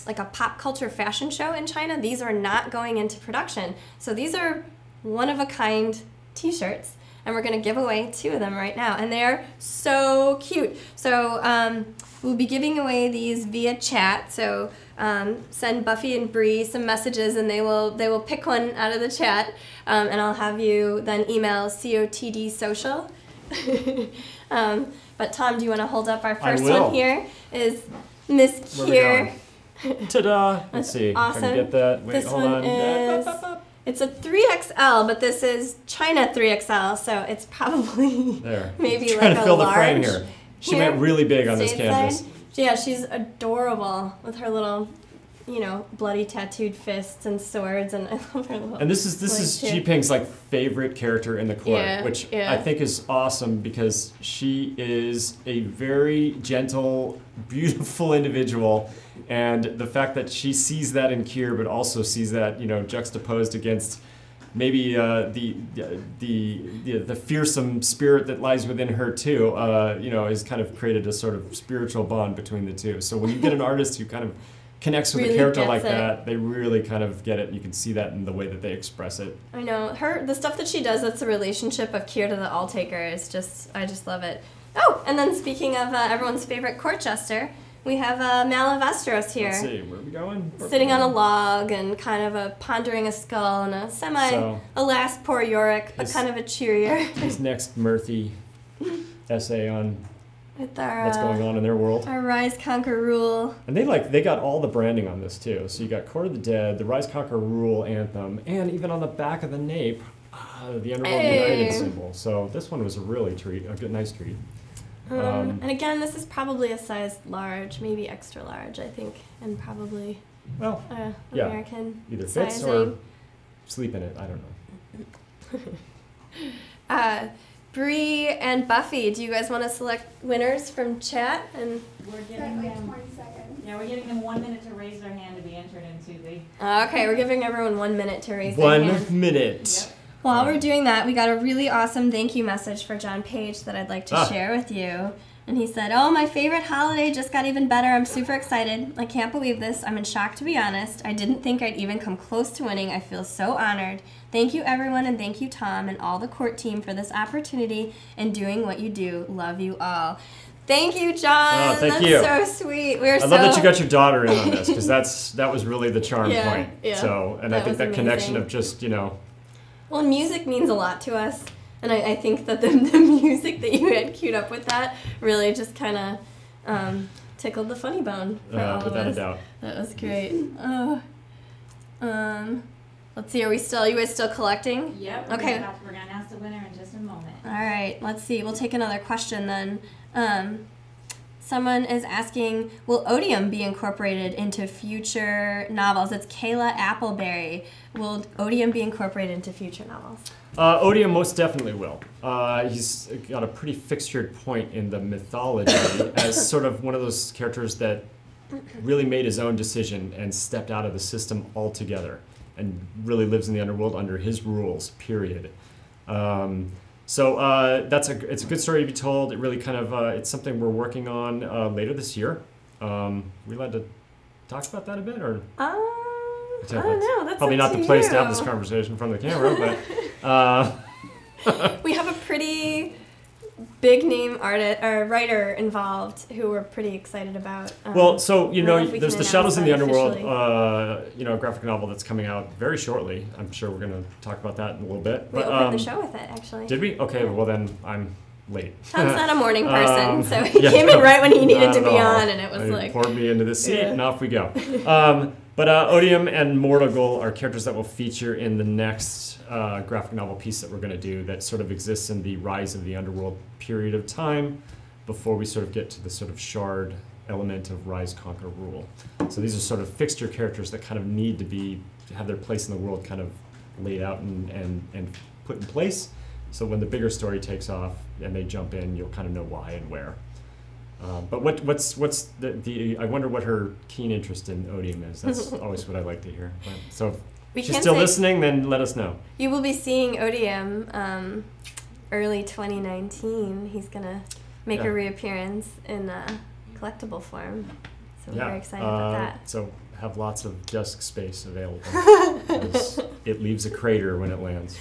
like a pop culture fashion show in China. These are not going into production. So these are one-of-a-kind t-shirts, and we're going to give away 2 of them right now. And they're so cute. So we'll be giving away these via chat. So send Buffy and Bree some messages, and they will pick one out of the chat. And I'll have you then email COTD Social. But Tom, do you want to hold up our first one here? Is Miss Kier. Ta-da! Let's see awesome. if I can get that. Wait, this hold one on. is, it's a 3XL, but this is China 3XL, so it's probably there. maybe Trying like to a fill large. the frame here. She went really big on this stateside. canvas. Yeah, she's adorable with her little, bloody tattooed fists and swords, and I love her little. And this is Xi Peng's favorite character in the court, which I think is awesome because she is a very gentle, beautiful individual, and the fact that she sees that in Kier, but also sees that juxtaposed against maybe the fearsome spirit that lies within her too, has kind of created a sort of spiritual bond between the two. So when you get an artist who kind of connects with really a character like it. that, they really kind of get it, and you can see that in the way that they express it. I know the stuff that she does. That's the relationship of Kier to the All-Taker is I just love it. Oh, and then speaking of everyone's favorite court jester, We have Malavastros here. Let's see, where are we going? Sitting on a log and kind of pondering a skull and a last poor Yorick, but kind of a cheerier. His next Murthy essay on with our, what's going on in their world. Our Rise, Conquer, Rule. And they got all the branding on this too. So you got Court of the Dead, the Rise, Conquer, Rule anthem, and even on the back of the nape, the Underworld United symbol. So this one was a really nice treat. And again, this is probably a size large, maybe extra large, I think, and probably American either fits sizing. or sleep in it. I don't know. Bree and Buffy, do you guys want to select winners from chat? And we're giving them 20 seconds. Yeah, we're giving them 1 minute to raise their hand to be entered into the. Okay, we're giving everyone 1 minute to raise their hand. 1 minute. Yep. While we're doing that, we got a really awesome thank you message for John Page that I'd like to share with you. And he said, "Oh, my favorite holiday just got even better. I'm super excited. I can't believe this. I'm in shock, to be honest. I didn't think I'd even come close to winning. I feel so honored. Thank you, everyone, and thank you, Tom, and all the court team for this opportunity and doing what you do. Love you all." Thank you, John. Oh, thank you. That's so sweet. I love that you got your daughter in on this, because that was really the charm point. Yeah, so, and I think that amazing connection of just, Well, music means a lot to us, and I think that the music that you had queued up with that really just kind of tickled the funny bone for all of us. Without a doubt. That was great. Let's see, you guys still collecting? Yep. Okay. We're going to announce the winner in just a moment. All right, let's see. We'll take another question then. Someone is asking, will Odium be incorporated into future novels? It's Kayla Appleberry. Will Odium be incorporated into future novels? Odium most definitely will. He's got a pretty fixtured point in the mythology as sort of one of those characters that really made his own decision and stepped out of the system altogether and really lives in the underworld under his rules, period. So it's a good story to be told. It really kind of, it's something we're working on later this year. We allowed to talk about that a bit, or? I don't know. That's probably not the place to have this conversation from the camera, but. We have a pretty big name writer involved who we're pretty excited about. Well, so there's the Shadows in the Underworld, a graphic novel that's coming out very shortly. I'm sure we're going to talk about that in a little bit. We opened the show with it, actually. Did we? Okay, well then I'm late. Tom's not a morning person, so he came in right when he needed to be on, and it was like poured me into the seat, and off we go. But Odium and Mortogul are characters that will feature in the next graphic novel piece that we're going to do that sort of exists in the Rise of the Underworld period of time before we sort of get to the sort of shard element of Rise, Conquer, Rule. So these are sort of fixture characters that kind of need to have their place in the world kind of laid out and put in place. So when the bigger story takes off and they jump in, you'll kind of know why and where. But what's the I wonder what her keen interest in Odium is. That's always what I like to hear. So if she's still listening, then let us know. You will be seeing Odium early 2019. He's going to make a reappearance in collectible form. So we're very excited about that. So have lots of desk space available. It leaves a crater when it lands.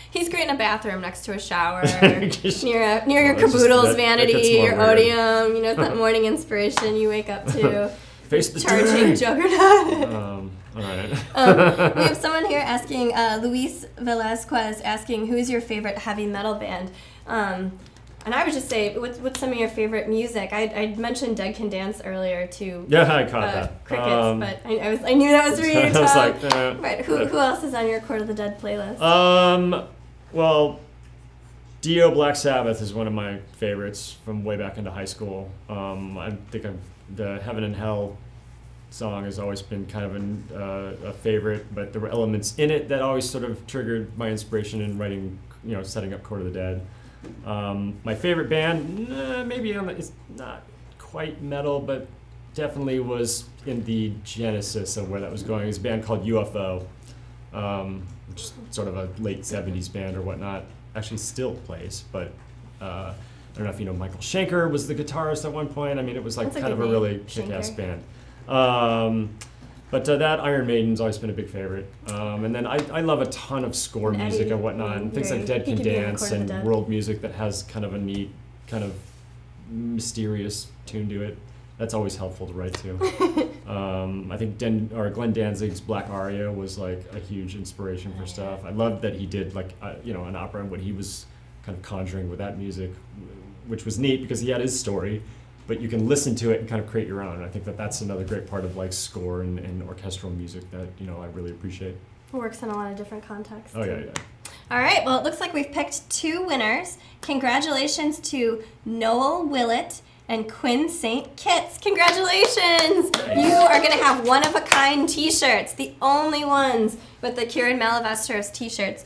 He's great in a bathroom next to a shower, near your Caboodle's vanity, your Odium, that morning inspiration you wake up to. Face the charging juggernaut. All right. We have someone here asking, Luis Velasquez asking, who is your favorite heavy metal band? And I would just say, what's some of your favorite music? I mentioned Dead Can Dance earlier too. Yeah, I caught that. Crickets, but I knew that was for you, Tom. I was like, Right. Who else is on your Court of the Dead playlist? Well, Dio Black Sabbath is one of my favorites from way back into high school. I think the Heaven and Hell song has always been kind of a favorite, but there were elements in it that always sort of triggered my inspiration in writing, setting up Court of the Dead. My favorite band, maybe it's not quite metal, but definitely was in the genesis of where that was going. It's a band called UFO, which is sort of a late 70s band or whatnot. Actually still plays, but I don't know if you know Michael Schenker was the guitarist at one point. I mean, it was like kind of a really kick-ass band. But that Iron Maiden's always been a big favorite. And then I love a ton of score music and whatnot, and things like Dead Can Dance and world music that has kind of a neat, kind of mysterious tune to it. that's always helpful to write to. I think Glenn Danzig's Black Aria was like a huge inspiration for stuff. I loved that he did like an opera when he was kind of conjuring with that music, which was neat because he had his story, but you can listen to it and kind of create your own. And I think that that's another great part of like score and orchestral music that I really appreciate. Works in a lot of different contexts. Oh yeah. All right, well, it looks like we've picked 2 winners. Congratulations to Noel Willett and Quinn St. Kitts. Congratulations! Nice. You are going to have one-of-a-kind t-shirts, the only ones with the Kieran Malavesteros t-shirts.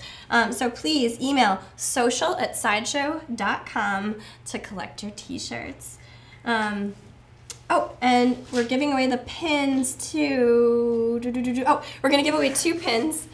So please email social@sideshow.com to collect your t-shirts. Oh, and we're giving away the pins too. Oh, we're going to give away 2 pins.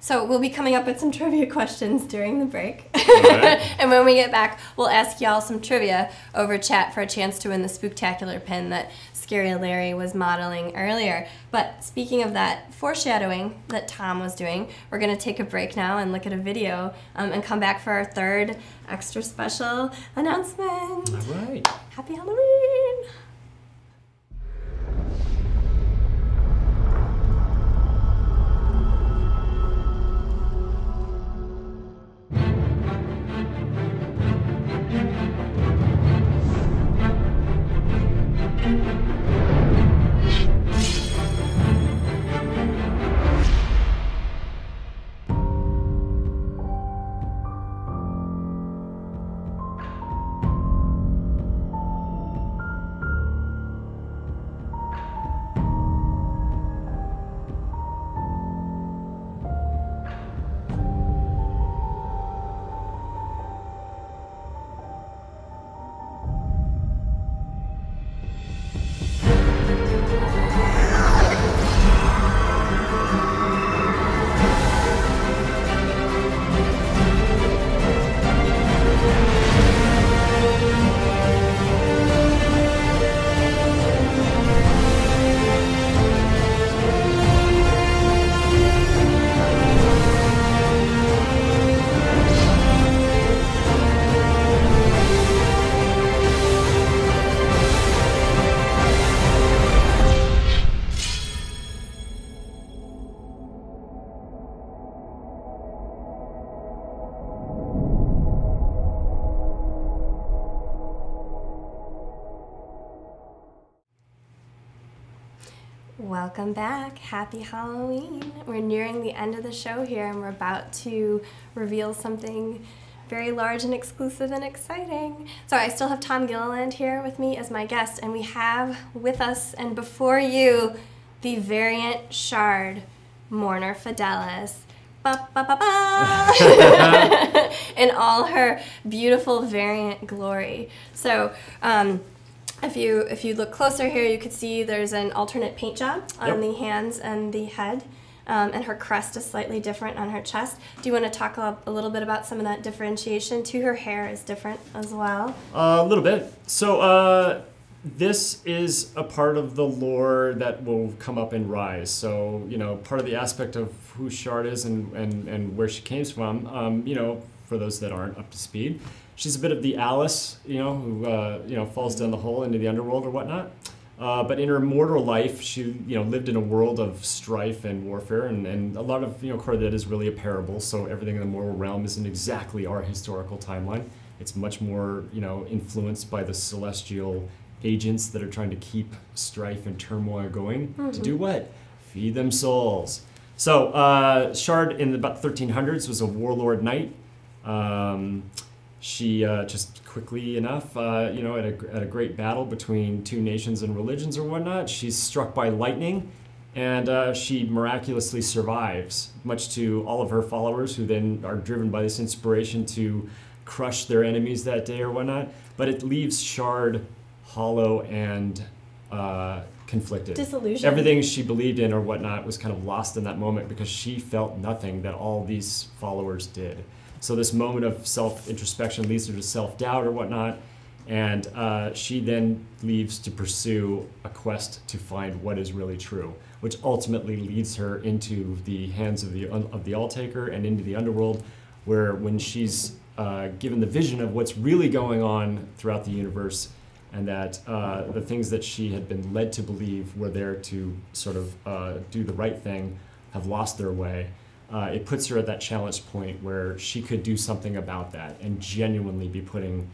So we'll be coming up with some trivia questions during the break. Right. And when we get back, we'll ask y'all some trivia over chat for a chance to win the Spooktacular pin that Scary Larry was modeling earlier. But speaking of that foreshadowing that Tom was doing, we're going to take a break now and look at a video and come back for our 3rd extra special announcement. All right. Happy Halloween! Welcome back. Happy Halloween. We're nearing the end of the show here and we're about to reveal something very large and exclusive and exciting. So I still have Tom Gilliland here with me as my guest, and we have with us and before you the variant shard, Mourner Fidelis. Ba, ba, ba, ba. In all her beautiful variant glory. So if you look closer here, you could see there's an alternate paint job on the hands and the head, and her crest is slightly different on her chest. Do you want to talk a little bit about some of that differentiation too? Her hair is different as well. A little bit. So this is a part of the lore that will come up in Rise. So, you know, part of the aspect of who Shard is and where she came from, you know, for those that aren't up to speed. She's a bit of the Alice, you know, who, you know, falls down the hole into the underworld or whatnot. But in her mortal life, she, you know, lived in a world of strife and warfare, and a lot of, you know, Corded is really a parable, so everything in the mortal realm isn't exactly our historical timeline. It's much more, you know, influenced by the celestial agents that are trying to keep strife and turmoil going. To do what? Feed them souls. So Shard in about the 1300s was a warlord knight. She just quickly enough, you know, at a great battle between two nations and religions or whatnot, she's struck by lightning, and she miraculously survives, much to all of her followers, who then are driven by this inspiration to crush their enemies that day or whatnot. But it leaves Shard hollow and conflicted. Disillusioned. Everything she believed in or whatnot was kind of lost in that moment because she felt nothing that all these followers did. So this moment of self-introspection leads her to self-doubt or whatnot, and she then leaves to pursue a quest to find what is really true, which ultimately leads her into the hands of the All-Taker and into the Underworld, where when she's given the vision of what's really going on throughout the universe, and that the things that she had been led to believe were there to sort of do the right thing have lost their way. It puts her at that challenge point where she could do something about that and genuinely be putting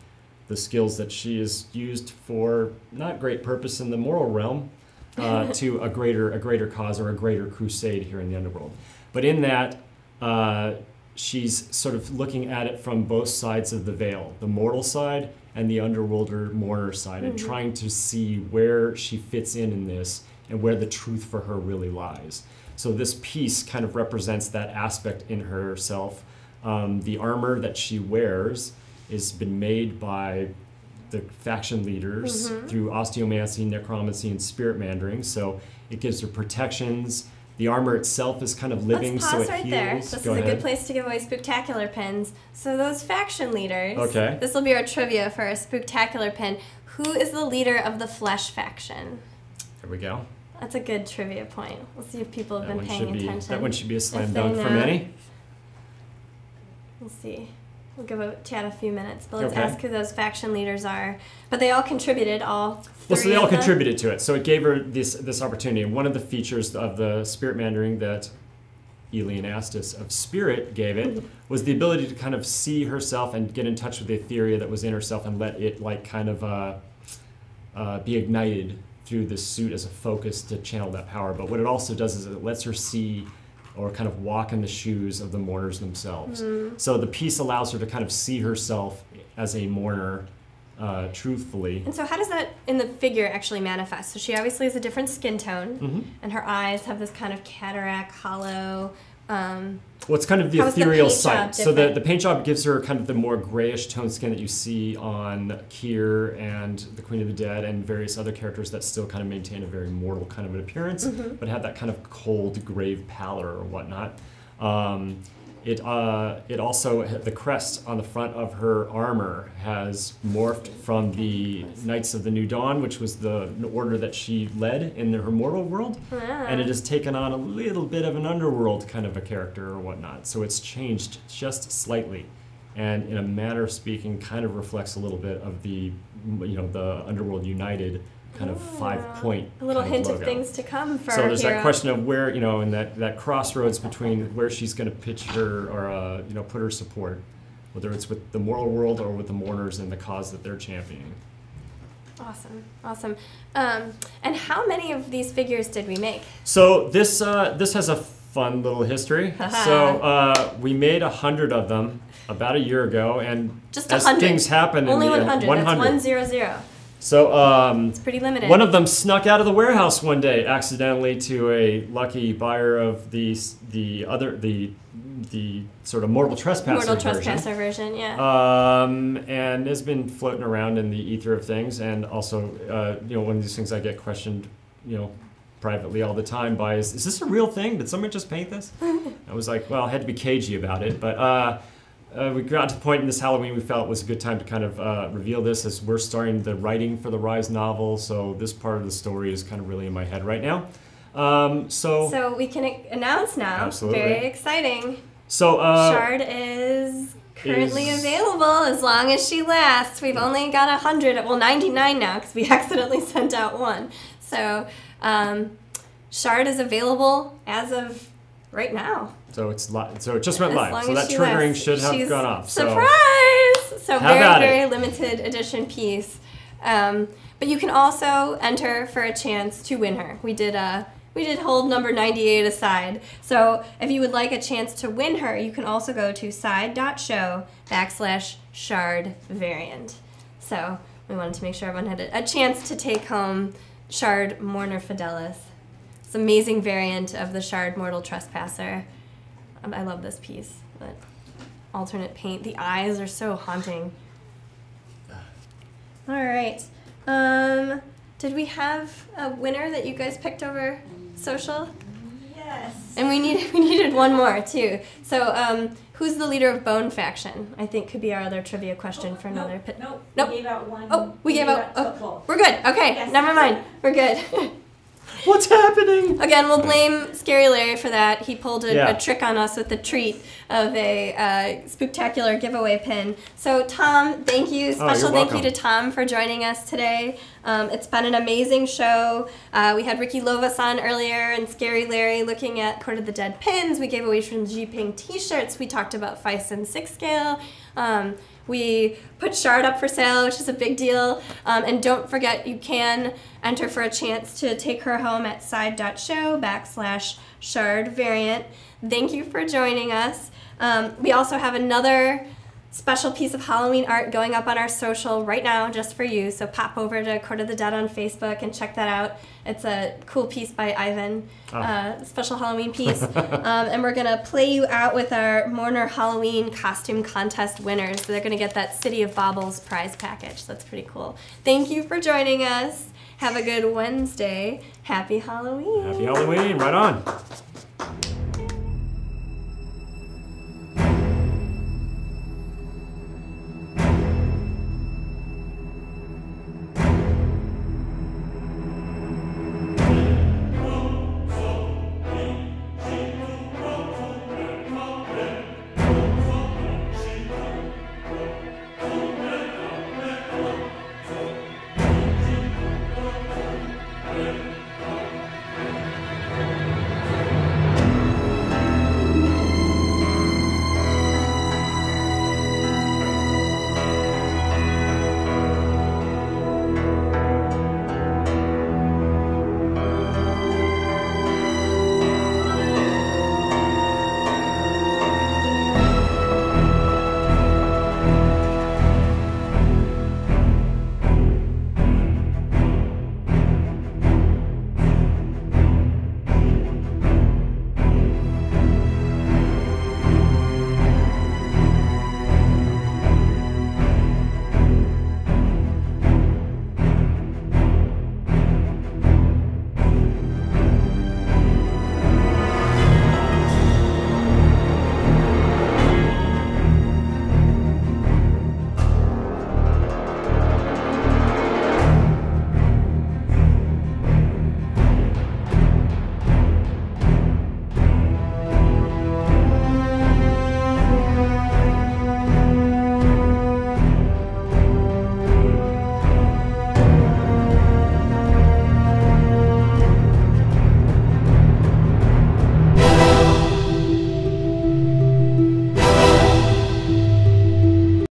the skills that she has used for not great purpose in the moral realm to a greater cause or a greater crusade here in the Underworld. But in that, she's sort of looking at it from both sides of the veil, the mortal side and the Underworlder mourner side, and trying to see where she fits in this and where the truth for her really lies. So this piece kind of represents that aspect in herself. The armor that she wears has been made by the faction leaders through osteomancy, necromancy, and spirit mandering. So it gives her protections. The armor itself is kind of living, Let's so pause it right heals. there. This is a good place to give away Spooktacular pins. So those faction leaders, okay. This will be our trivia for a Spooktacular pin. Who is the leader of the Flesh faction? There we go. That's a good trivia point. We'll see if people have been paying attention. That one should be a slam dunk for many. We'll see. We'll give Chad a few minutes, but let's ask who those faction leaders are. But they all contributed, all three. Well, so they all contributed to it. So it gave her this opportunity. And one of the features of the spirit mandering that Elian Astis of Spirit gave it was the ability to kind of see herself and get in touch with the etheria that was in herself and let it like kind of be ignited through this suit as a focus to channel that power. But what it also does is it lets her see or kind of walk in the shoes of the mourners themselves. So the piece allows her to kind of see herself as a mourner truthfully. And so how does that in the figure actually manifest? So she obviously has a different skin tone, and her eyes have this kind of cataract, hollow. Well, it's kind of the ethereal side. So the paint job gives her kind of the more grayish toned skin that you see on Kier and the Queen of the Dead and various other characters that still kind of maintain a very mortal kind of an appearance, but have that kind of cold, grave pallor or whatnot. It also, the crest on the front of her armor has morphed from the Knights of the New Dawn, which was the order that she led in her mortal world, and it has taken on a little bit of an underworld kind of a character or whatnot. So it's changed just slightly, and in a manner of speaking, kind of reflects a little bit of the, the Underworld United kind of 5-point a little hint logo. Of things to come for so our there's hero. that question of where, in that crossroads between where she's going to pitch her or put her support, whether it's with the moral world or with the mourners and the cause that they're championing. Awesome. And how many of these figures did we make? So this has a fun little history. So we made 100 of them about a year ago, and just as 100. things happen, only in the 100. 100. That's 100. So it's pretty limited. One of them snuck out of the warehouse one day accidentally to a lucky buyer of the sort of mortal trespasser version, yeah. And has been floating around in the ether of things, and also one of these things I get questioned privately all the time by is this a real thing? Did someone just paint this? I was like, well, I had to be cagey about it, but. We got to the point in this Halloween we felt was a good time to kind of reveal this, as we're starting the writing for the Rise novel, so this part of the story is kind of really in my head right now. So we can announce now. Absolutely. Very exciting. So Shard is currently available as long as she lasts. We've only got 100, 99 now because we accidentally sent out one. So Shard is available as of right now. So it just went live. So that triggering should have gone off. Surprise! So very limited edition piece. But you can also enter for a chance to win her. We did hold number 98 aside. So if you would like a chance to win her, you can also go to side.show/Shard variant. So we wanted to make sure everyone had a chance to take home Shard Mourner Fidelis. It's an amazing variant of the Shard Mortal Trespasser. I love this piece. But alternate paint. The eyes are so haunting. All right. Did we have a winner that you guys picked over social? Yes. And we needed one more too. So who's the leader of Bone Faction? I think could be our other trivia question for another. Nope. We gave out one. Oh, we gave out. Oh, we're good. Okay, yes. Never mind. We're good. What's happening? Again, we'll blame Scary Larry for that. He pulled Yeah. a trick on us with the treat of a Spooktacular giveaway pin. So Tom, thank you. Special thank you to Tom for joining us today. It's been an amazing show. We had Ricky Lovas on earlier and Scary Larry looking at Court of the Dead pins. We gave away some G-Ping t-shirts. We talked about Feist and 6 scale. We put Shard up for sale, which is a big deal. And don't forget, you can enter for a chance to take her home at side.show/Shard variant. Thank you for joining us. We also have another special piece of Halloween art going up on our social right now just for you. So pop over to Court of the Dead on Facebook and check that out. It's a cool piece by Ivan, special Halloween piece. And we're going to play you out with our Mourner Halloween costume contest winners. So they're going to get that City of Baubles prize package. So that's pretty cool. Thank you for joining us. Have a good Wednesday. Happy Halloween. Happy Halloween. Right on.